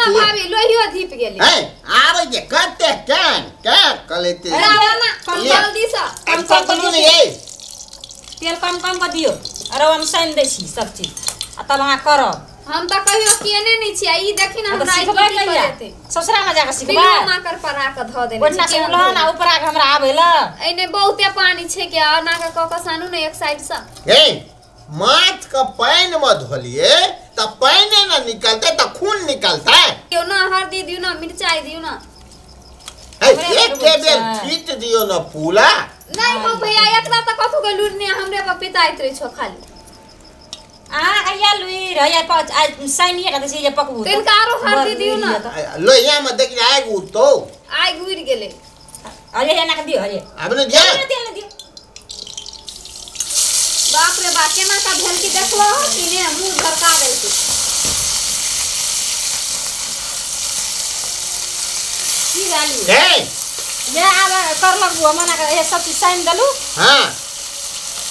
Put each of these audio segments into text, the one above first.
ना भाभी लोहियो धीप गेली है आवे जे कते क्या कलेते ना कम जल्दी से कम कम नहीं है तेल कम कर दियो अरे हम साइन दै छी सब चीज आ तब अहाँ करब हम त कहियो केने नहीं छी ई देखि ना हमरा ई की करते ससुरा में जाके सिखबा बिना कर परा के ध देने ओना से उलहन आ ऊपरा के हमरा आवेला एने बहुते पानी छे के ना के क सानू ने एक साइड से ए माछ का पानी में धोलिए त पानी ना निकलते त खून निकलता है क्यों ना हल्दी दियो ना मिर्चाई दियो ना एक टेबल फीट दियो ना पूला नहीं हो भैया एकरा त कथु के लुरने हमरे पर पिताइत रे छो खाली या लुई रे या पाँच आज साइनिया का से ये पकबू तेल कारो हल्दी दियो ना लो यहाँ में देख आएगू तो आइ गुर गेले अरे या ना दियो अरे आपने दिया तेल दियो बाप रे बाप केना का भेल की देखलो कि ने मुंह धरका देल की गाली ए ये आवा कर लगबो मना के ये सब चीज साइन दलू हां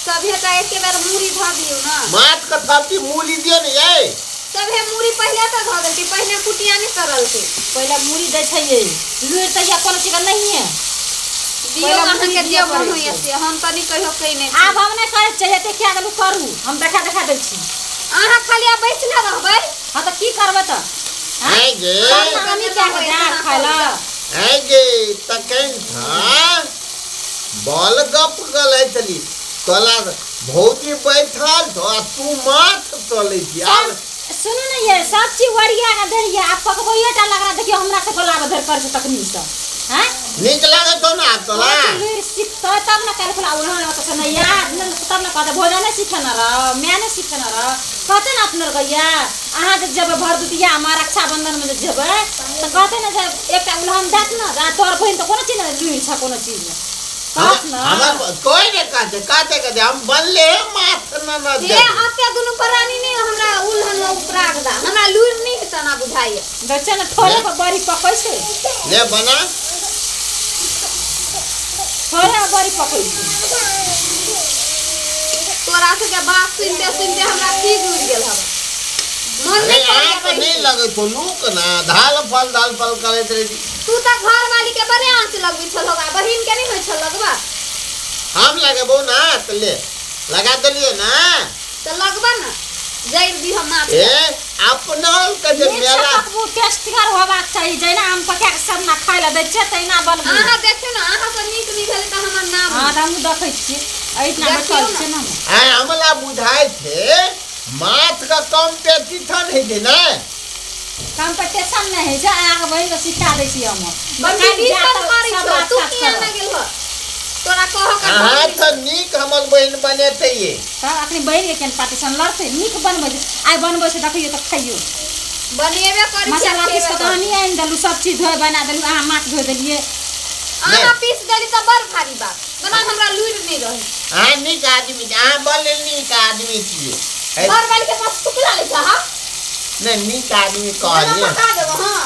सभे का एक बार मूरी ध दियो ना माछ का थापी मूली दियो ने ये सभे मूरी पहले त ध देलती पहले कुटिया नहीं करल थी पहले मूरी दै छै ये लुई त या कोनो चीज नहीं है दियो अहाँ के दियो मन होय से हम तनी कहियो कहि नहीं आब हम नहीं करे चाहिए ते क्या दलू करू हम देखा दै छी अहाँ खाली आ बैठले रहबै हां त की करबै त आए गे कमी क्या के जा खाला आए गे तकन था बॉल गप गलै तली तोला भौजी बैठल तो तू माथ तोले छी अब सुनो ना ये सब चीज वरिया का धरिया आप पकबोइए टा लग रहा देखियो हमरा से गोला धर कर से तकनी से हैं नीक लागे तो ना तोला सीखता तब ना कल फला उन्होंने तो से नहीं यार तब ना कहता भोजन सीखना र मैं नहीं सीखना र कहते ना अपनर गैया अहाँ जब भर दुतिया हमारा रक्षाबंधन में जब तो कहते ना जब एक उलहन देत ना तोर बहन तो कोनो चीज ना लुई छ कोनो चीज हमर कोई ने कहते हम बनले माथ न दे ये आपके दोनों परानी ने हमरा उलहन उपरा दा हमरा लूर नहीं है तना बुझाइए बच्चा ने थोड़े पर बड़ी पकै छै ले बना थोड़ा बड़ी पकै छै तोरा से के बात सुनते हमरा की जुड़ गेल हवा मन अरे नहीं आप नहीं लगे तो लूक ना दाल फल करे रे तू त घर वाली के बड़े आंच लगबी छलोगा बहिन के नहीं होय छ लगबा हम लगबो ना तो ले लगा दलिए ना तो लगबा ना जइर दी हम ना ए अपना के जे मेला वो टेस्टिंगर होबा चाहिए जेना हम पका के सब ना खाइ ल दै छै तैना बनबू अहाँ देखियो ना अहाँ से नीक नहीं भेल त हमर नाम हां हम देखै छी एतना बैठल छै ना आ हमला बुझाई थे माथ का कॉम्पिटिशन है जे ना कंपटीशन नहीं है जा आगे बहिन के सिखा दै छी हम बकरी पर मारी छ तू किया ना गेल हो तोरा कह के हां तो नीक हमर बहन बने थे ये तब अपनी बहिन के केन पार्टीशन लड़ते नीक बनबै आइ बनबै से देखियो त खाइयो बनेबे करी मसाला पीस के कहानी आइन दलु सब चीज धोय बना दलु अहाँ माछ धोय देलिए अहाँ पीस देली त बड़ भारी बात बना हमरा लूर नहीं रहे हां नीक आदमी हां बोले नीक आदमी छिए घर वाले के पास टुकड़ा ले जा नहीं नीक आदमी कहलिए बता देबो हां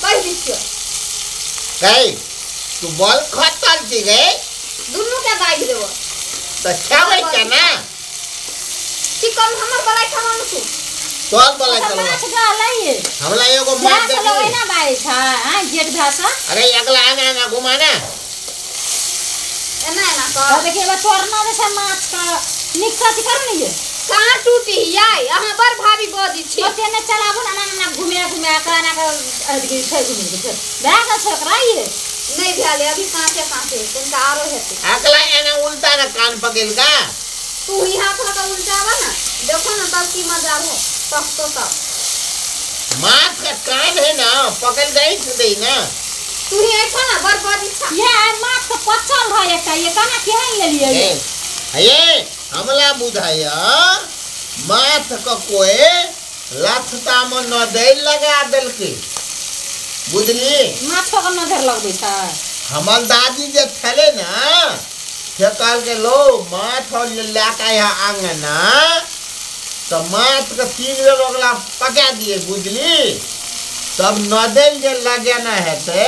कह दियो गई तू बोल खतल छी गई दुनु के दाइ देबो तो खावे के ना चिकन हमर बलाई खाना न तू तोल बोले चलो माछ डालैए हमला एगो मार दे चलो ना बाई था हां गेट भाषा अरे अगला आना घुमाना एना एना तो कर देखिए बा तोरना जैसे माछ का निक कथि कर नहीं है कहां टूटी याई अहाँ बड़ भाभी बदी छी ओते ने चलाबो ना घुमे काना का अदगी छै घुमे के बैग छकरा ये नहीं भेले अभी कांचे तुमका आरो हेते अगला एना उल्टा ना कान पकड़ का तू ही हाथ लगा उल्टावा ना देखो ना तब की मजा हो तब माछ का कान है ना पकड़ गई तो दे ना तू ही ऐठो ना बड़ बड़ी छा ये माछ तो पचल है एकटा ये काना केहन ले लिए ये हमला बुझाया माथ का कोई लथता में न दे लगा देल के बुझली माछ को नजर लगबै छै हमर दादी जे थले ना से कहल के लो माथ और लाका यहाँ आंगना तो माथ के 3 बेर ओकरा पका दिए बुझली तब नदेल जे लगे ना हेते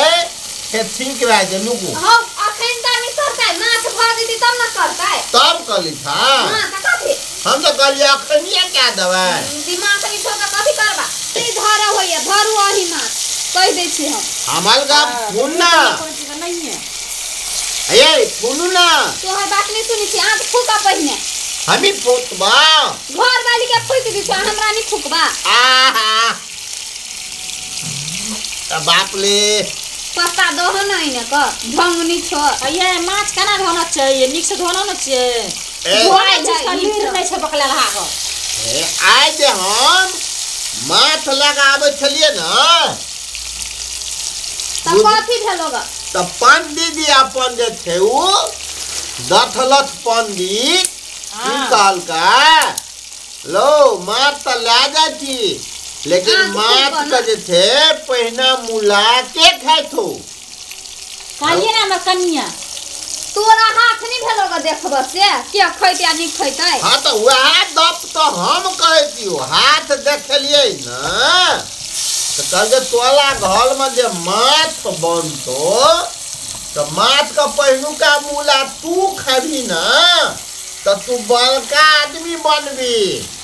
से ठीक रह जे नुकु हां अखन त नहीं करता है माछ भर देती तब ना करता है तब कली था हां का थे हम तो कहलिए अखनिया क्या दवा दिमाग नहीं छोका कथि करबा ई धरा होइए धरू आही माछ कह दै छी हम। हमल का फूल ना नहीं है ये फूलू ना तोहर बात नहीं सुनी छी। आँख फूका पहिने हमी पोतबा घर वाली के फूक दी छ, हमरा नहीं फूकबा। आहा बाप ले पता दह नहीं ने क ढंग नहीं छ। ये माछ केना धोना चाहिए, नीक से धोना न चाहिए। ए, धोए जिसका लीर नहीं छै पकड़ल हाथ। आइ जे हम माथ लगाबे छलिए ना त कथी भेलो ग? तो पंडित जी अपन जे थे उ दथलथ पंडित निकाल का लो माथ तो ला जाती, लेकिन माथ का जे थे पहिना मुला के खाए थो। कहलिए ना हमर कनिया तोरा हाथ नहीं भेलो ग देखब से के खैते आ नहीं खैते। हाँ तो वह दप तो हम कहे दियो हाथ देखलिए ना तो कल तोला घर में जे माथ बनतो तो माथ का पहिनू का मूला तू खाबी ना तो तू बड़का आदमी बनबी।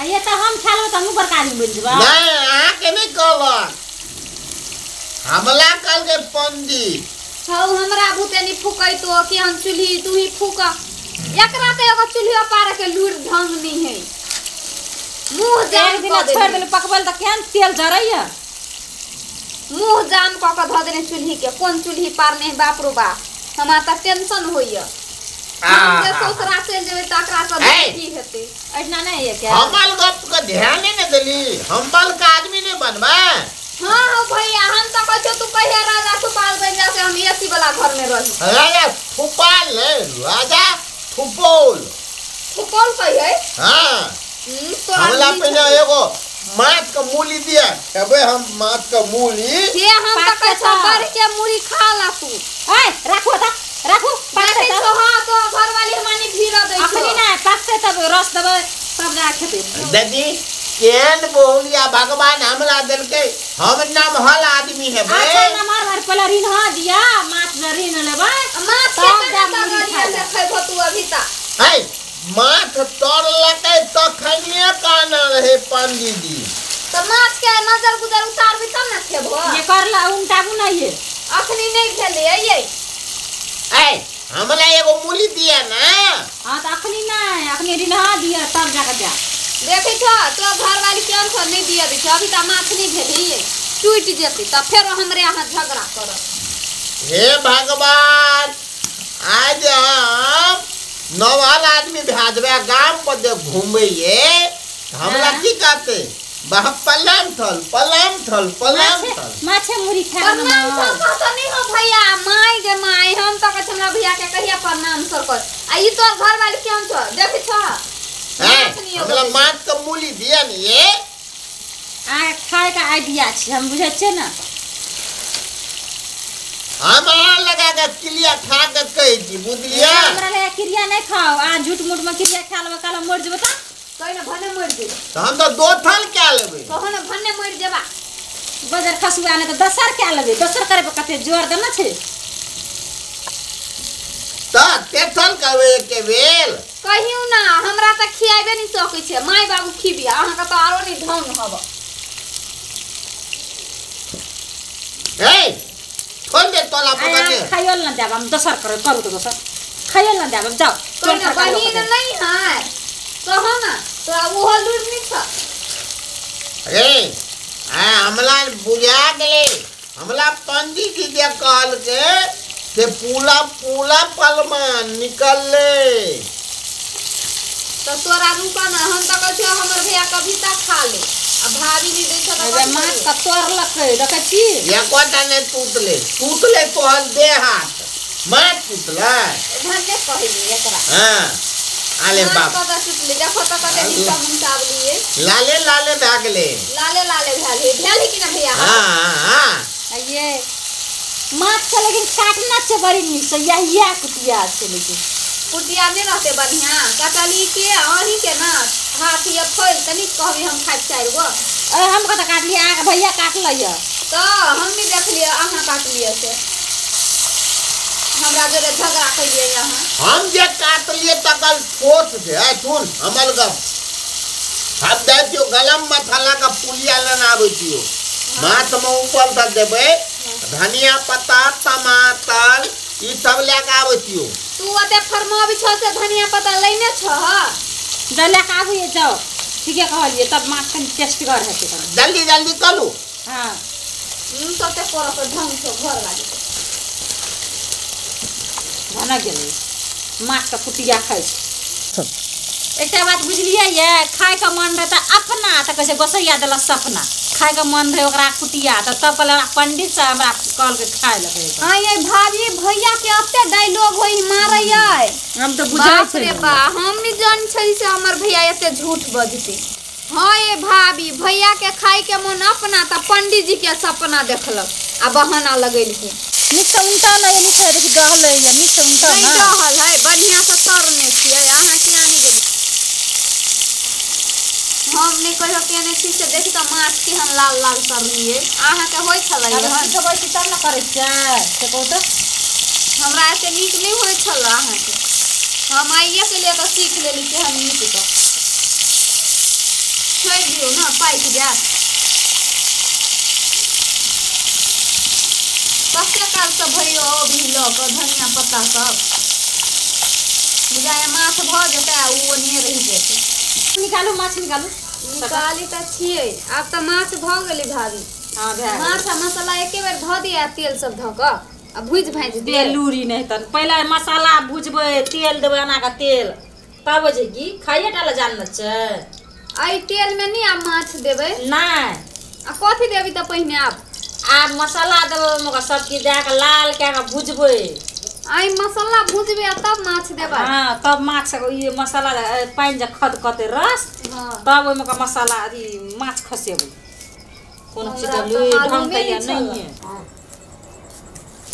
ये तो हम खालो त हम बड़का आदमी बन जबा। नहीं अहाँ के नहीं कहलक, हमला कल के पंडित हौ हमरा भूतेनी फूकै तो कि हम चूल्ही तू ही फूक। एकरा ते एगो चूल्ही पार के लूर ढंग नहीं है। मुंह जाम एक दिन क छोड़ दे, देले पकबल त केन तेल जरैया। मुंह जाम क ध देने चूल्ही के। कौन चूल्ही पार नहीं बाप रो बा। हमरा त टेंशन होइया। हम जे ससुरा चल जेबै त एकरा सब की हेतै। ऐठना नहीं है क्या? हमल गप का ध्यान नहीं देली, हम बड़का आदमी नहीं बनबा। हां हो भैया हम त कहछो तू कहिया राजा सुपाल बन जा से हम एसी वाला घर में रही। राजा फुपाल है, राजा फुपोल सुपौल कहिए। हाँ तोरा हमला नहीं पहले छै। एगो माथ का मूली दिया अबे हम माथ का मूली हे हम त कहछो कर के मुड़ी खा ला तू। ए राखो त राखो पाके पाके तो हां तो घर वाली हमानी भीड़ दै छ। अखनी ना पाके तब रस देबै तब जा खेबै। दादी केन बोलिया भगवान हमला दिल के हम नाम हल आदमी है बे। अच्छा ना मार मार पहले ऋण हा दिया माछ में ऋण लेबै माछ तब के जा ना मुड़ी गरिया से खाए। खैबो तू अभी ता। है माथ तोड़ लके तो खैनिया काना रहे पंडित जी। तो माछ के नजर गुजर उतारबी तब ना खेबो। ये करला उल्टा बुनाइए। अखनी नहीं खेले ये है हमला एगो मूली दिया ना हां त अखनी ना अखनी ऋण हा दिया तब जा के जा। देखै छ तो घर वाली के आंसर नहीं दिया दै छ। अभी ता माछ नहीं भेली ये टूट जेती त फेर हमरे यहाँ झगड़ा करब। हे भगवान आज हम नवाल आदमी भेजबे गांव पर जब घूमे हमला की कहते बह पलाम थल माछे मुड़ी खा प्रणाम सर तो नहीं हो भैया। माई गे माई हम तो कहै हमरा भैया के कहिया प्रणाम सर कर। आ ई तोर घर वाली के आंसर देखै छ हमला माथ का मूली दिया नहीं ये आ खाए का आइडिया छै हम बुझै छै ना। हम यहाँ लगा के किलिया खा के कह दी बुझलिया। हमरा ले क्रिया नहीं खाओ आ झूठ मूठ में क्रिया खा लेबे काला मर जेबे त कहि ना भने मर जेबे। तो हम तो दो थल क्या लेबे कहो ना भने मर जेबा। बजर खसुआ ने त दसर क्या लेबे दसर करे पे कते जोर देना छै। तो तेथल करवे के बेल कहियो ना हमरा त खियाबे नहीं सकै छै। माई बाबू खिबिया अहाँ का तो आरो नहीं ढंग हब। ए छोड़ दे तोला पकड़ के खाइल ना देब हम दसर करे करू तो दसर खाइल ना देब जाओ। कहि ना बहिन नहीं है कहो ना तो वो लूट नहीं छ। अरे हमला बुझा गेले हमला पंडित जी जे कहल के से पूला पलमान निकल ले। तो तोरा रुका ना हम तो कहै छ हमर भैया कभी तक खा ले। अब भाभी भी देख त अरे माछ का तोड़ लकै देखै छी ये कोटा ने टूट ले तो हल दे हाथ मार टूटला भन्ने कहिली एकरा। हां आले बाप पता टूटले देखो त कते निचा मुंताब लिए लाले भागले लाले भेली कि ना भैया। हां ये माछ का लेकिन काटना छै बड़ी नीक से यहिया कुटिया छै लेकिन कुटिया नहीं रहते बढ़िया कटली के अही के ना हाथ ये फैल तनी कहबी हम खाइ चार गो। हम कत काट लिया आ भैया काट लिया तो हम भी देख लिया अहाँ काट लिए से हमरा जरे झगड़ा कइले यहाँ। हम जे काट लिए तकल ठोस दे है सुन हमल गप हम दे दियो गलम मसाला का पुलिया लेना आवे दियो माछ माछ में ऊपर तक देबे धनिया पत्ता टमाटर ई सब लेके आबतियो तू अते फरमाबी छ से धनिया पत्ता लेने छ जा लेके आबू जाओ ठीके कहलिए तब माछ कनी टेस्टगर हेतै जल्दी जल्दी करू हां सते कर के ढंग से घर वाली बना गेलै माछ का कुटिया खाइ छै एकटा बात बुझलिए ये खाए का मन रहता अपना त कैसे गोसैया देला सपना खाए का मन रहे ओकरा कुटिया त तब कहले पंडित से हमरा कॉल के खाए लगे हां ये भाभी भैया के अते डायलॉग होई मारैया हम तो बुझाइ छै रे बा हम नहीं जान छै से हमर भैया एते झूठ बजते हां ये भाभी भैया के खाए के मन अपना त पंडित जी के सपना देखलक आ बहाना लगेलखिन निक उल्टा नहीं निक है देखि डहले ये निक उल्टा नहीं डहल है बढ़िया से तरने छियै अहाँ के आनी गेली हम नहीं कहियो केने छी से देखि त माछ के हम लाल लाल करलिए अहाँ के होय छलै हन तो बैठ तब न करे छै से कहू त हमरा एते नीक नहीं होय छल अहाँ के हम आइए के लिए तो सीख लेली कि हम नीक तो छोड़ दियो ना पाइक जा कच्चे काल से भइयो भी ल के धनिया पत्ता सब बुझाए माछ भ जेतै आ उ ओनिए रहि जेतै निकालू माछ निकालू निकाली त छियै आब त माछ भ गेलै भाभी हां भै माछ आ मसाला एके बेर ध दिया तेल सब ध क आ भुज भाज दे बेलूरी नहीं त पहले मसाला भुजबै तेल देबै अना का तेल तब जे की खाइए टाला जान छै आई तेल में नहीं आप माछ देबै नहीं आ कथि देबी त पहिने आप मसाला देबै मगर सब चीज दे के लाल के के भुजबै आई मसाला भुजबे तब माछ देबै हां तब माछ ये मसाला पाइन जे खदकते रस हां तब ओइ में का मसाला अथी माछ खसेबै कोनो चीज ले ढंग के या नहीं है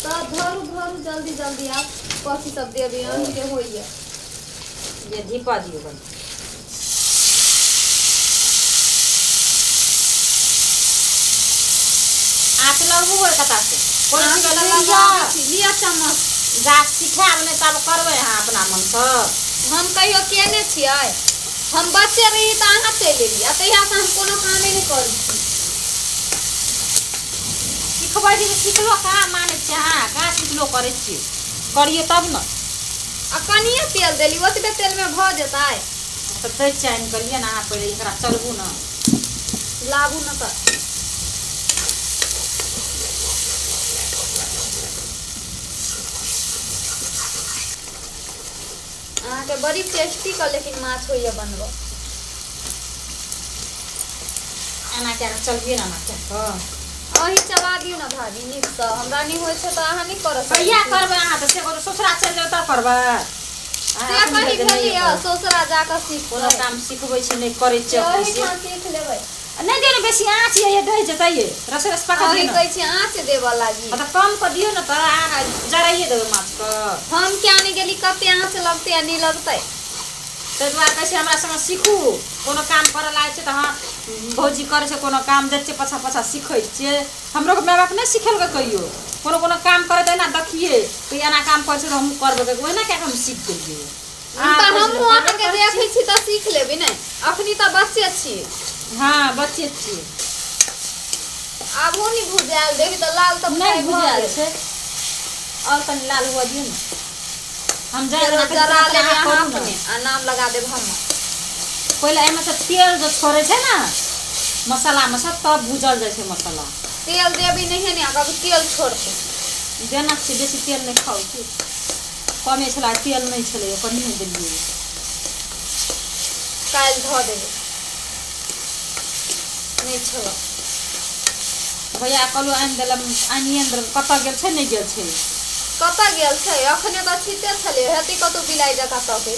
त धरू जल्दी जल्दी आप कथि सब देबे अहीं के होइए ये ढीपा दियो बन आठ लगबो है कता से कोनो चीज लिया चम्मच जा सिखाब नहीं तब करबै हां अपना मन से हम कहियो केने छियै हम बच्चे रही त अहाँ चलि एली आ तहिया से हम कोनो कामे नहीं करै छी सिखबै जे सिखलो का माने छै हां का सिखलो करै छी करिए तब न आ कनिए तेल देली ओतबे तेल में भ जेतै त तै चाइन करिए ना पहिले एकरा चलबू ना लाबू न त के बड़ी टेस्टी का लेकिन माछ होइए बनबो एना के चलबिए ना ना के अही चबा दियो ना भाभी नीक से हमरा नहीं होय छै त अहाँ नहीं करब कहिया करबै अहाँ त से ससुरा चल जाउ त करबै से कहि भेलिए ससुरा जाके सीख कोनो काम सिखबै छी नहीं करै छी ओही ठाम सीख लेबै नहीं देने बेसी आँच ये ढै जतै ये रस पका अही दियो कहै छी आँच देबा लागी त कम क दियो न त जराइए देबै माछ क हम क्या नहीं गेली कते आँच लगते या नहीं लगते तै दुआरे कैसे हमरा संग सीखू कोनो काम करे लागे छै त हां भौजी करे छै कोनो काम जच्चे पछा पछा सिखै छै हमरो के माय बाप नहीं सिखेल के कहियो कोनो कोनो काम करे त ना देखिए तो एना काम कर छै त हम करबे के ओना के हम सीख गेलिए त हम अहाँ के देखै छी त सीख लेबे नहीं अखनी त बच्चे छी हां बच्चे छी आबो नहीं भुजाल देबी त लाल त नहीं भुजाल छै और तनी लाल हुआ दियो ना हम जरा ले यहाँ अपने आ नाम लगा देब हम पहले एमे से तेल जो छोड़े छै ना मसाला में सब तब भुजल जाय छै मसाला तेल देबी नहीं ने अगर तेल छोड़ते देना छै बेसी तेल नहीं खाओ की कमे छला तेल नहीं छले कनी नहीं देलिए काल ध देबे नहीं छला भैया कहलु आन देलम आनियन दर कत गेल छै नहीं गेल छै कत गेल छै अखने त छिते छले हेती कतो बिलाई जका तके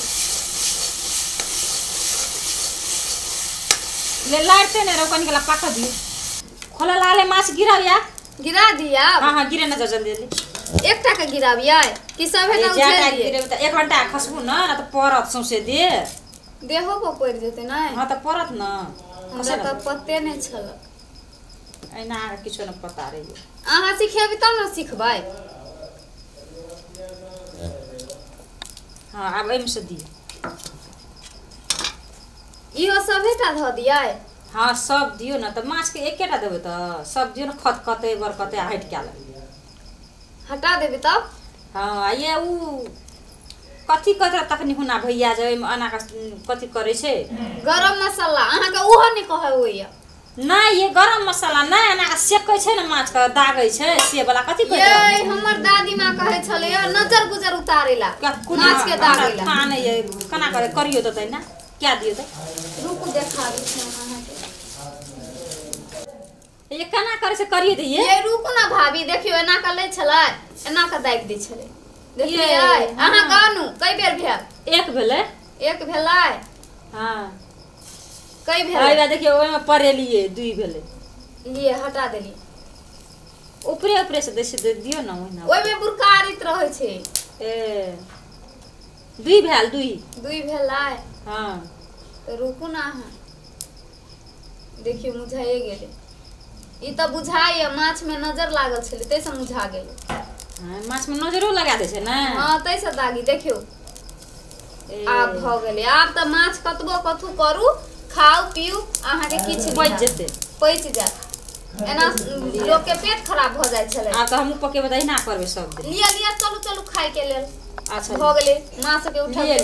ले लाइटे ने रोकन के ला पाका दी खोला लाले माछ गिराव या गिरा दिया हां हां गिरे ना जल्दी जल्दी एकटा के गिराबियै कि सब हेता उछाल दिए गिरे त 1 घंटा खसबू ना त परत सौसे दे देहो पर पड़ जेते नै हां त परत ना हमरा त पत्ते नहीं छल एना किछो न पता रही अहाँ सिखेबी तब न सिखबै हां अब एम से दी इहो सबेटा ध दियै हाँ सब दियो ना तो माछ के एकेटा देबे तो सब दियो ना खत कते बर कते हट के ले हटा देबे तब। हाँ ये उ कथी कतरा तखनी हुना भैया जे अना का कथी करे छे गरम मसाला अहाँ के ओहो नहीं कहे होइया। ना ये गरम मसाला ना अना का सेकै छे ना माछ का दागै छे से वाला कथी कहै ये हमर दादी मां कहे छले नजर गुजर उतारेला माछ के दागेला। खाने ये कना करे करियो तो तै ना क्या दियो तो रुकू देखा दी छी अहाँ के ये कना करे से करियो तो ये रुकू ना भाभी देखियो एना का ले छले एना का दाग दी छले देखिए अहाँ गानू कई बेर भेल एक भेले एक भेलै हां कई भेल आइबा देखियो ओय में परेलिए दुई भेले लिए हटा देली ऊपरे ऊपरे से दे दियो ना ओहिना ओय में बुरकारित रहे छे ए दुई भेल दुई भेलै हां तो रुकू ना अहाँ देखियो मुझाए गेले ई त बुझाय माछ में नजर लागल छले तै से मुझा गेले। हां माछ में नजरो लगा दे छै ना हां तै से दागी देखियो आब भ गेले आब त माछ कतबो कथु करू खाऊ पियू अहाँ के किछ पच जेते पच जात एना लोग के पेट खराब भ जाय छले। आ त हमहु पके बताई ना करबे सब लिया चलू खाए के लेल अच्छा भ गेले माछ के उठा लिए